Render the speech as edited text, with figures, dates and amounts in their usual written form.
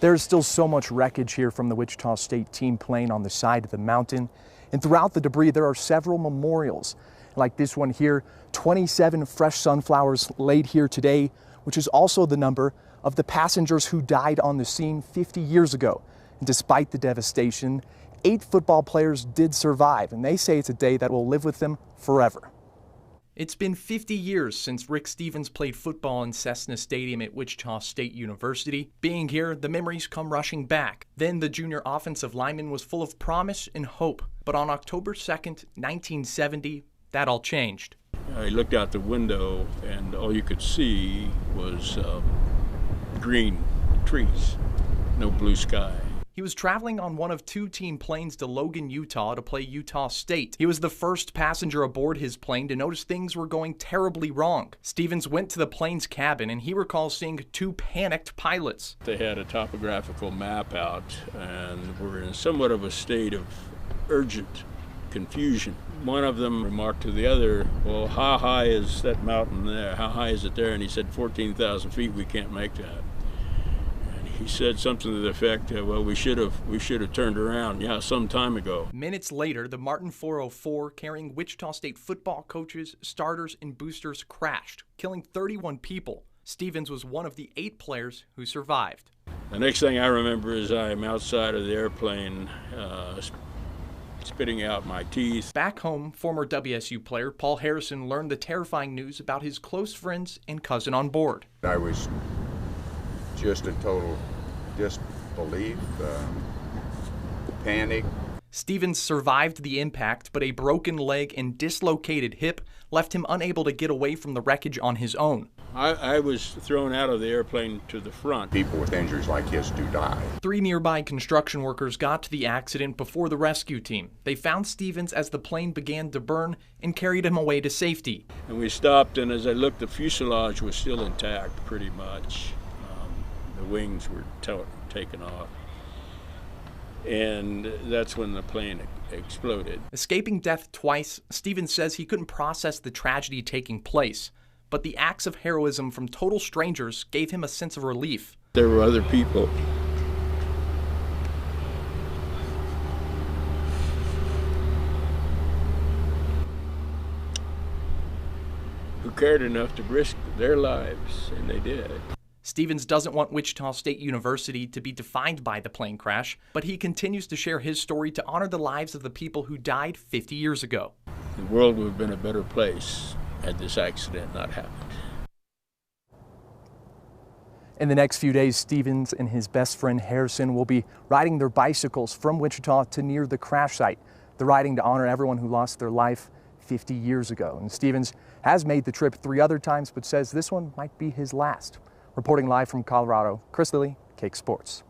There's still so much wreckage here from the Wichita State team plane on the side of the mountain. And throughout the debris, there are several memorials. Like this one here, 27 fresh sunflowers laid here today, which is also the number of the passengers who died on the scene 50 years ago. And despite the devastation, 8 football players did survive, and they say it's a day that will live with them forever. It's been 50 years since Rick Stevens played football in Cessna Stadium at Wichita State University. Being here, the memories come rushing back. Then the junior offensive lineman was full of promise and hope. But on October 2nd, 1970, that all changed. I looked out the window and all you could see was green trees, no blue sky. He was traveling on one of 2 team planes to Logan, Utah to play Utah State. He was the first passenger aboard his plane to notice things were going terribly wrong. Stevens went to the plane's cabin and he recalls seeing 2 panicked pilots. They had a topographical map out and were in somewhat of a state of urgent confusion. One of them remarked to the other, well, how high is that mountain there? How high is it there? And he said, 14,000 feet, we can't make that. He said something to the effect, well, we should have turned around, some time ago. Minutes later, the Martin 404 carrying Wichita State football coaches, starters, and boosters crashed, killing 31 people. Stevens was one of the 8 players who survived. The next thing I remember is I'm outside of the airplane, spitting out my teeth. Back home, former WSU player Paul Harrison learned the terrifying news about his close friends and cousin on board. I was just in total disbelief, panic. Stevens survived the impact, but a broken leg and dislocated hip left him unable to get away from the wreckage on his own. I was thrown out of the airplane to the front. People with injuries like his do die. 3 nearby construction workers got to the accident before the rescue team. They found Stevens as the plane began to burn and carried him away to safety. And we stopped, and as I looked, the fuselage was still intact pretty much. The wings were taken off, and that's when the plane exploded. Escaping death twice, Stevens says he couldn't process the tragedy taking place, but the acts of heroism from total strangers gave him a sense of relief. There were other people who cared enough to risk their lives, and they did. Stevens doesn't want Wichita State University to be defined by the plane crash, but he continues to share his story to honor the lives of the people who died 50 years ago. The world would have been a better place had this accident not happened. In the next few days, Stevens and his best friend Harrison will be riding their bicycles from Wichita to near the crash site. They're riding to honor everyone who lost their life 50 years ago. And Stevens has made the trip 3 other times, but says this one might be his last. Reporting live from Colorado, Chris Lilly, Cake Sports.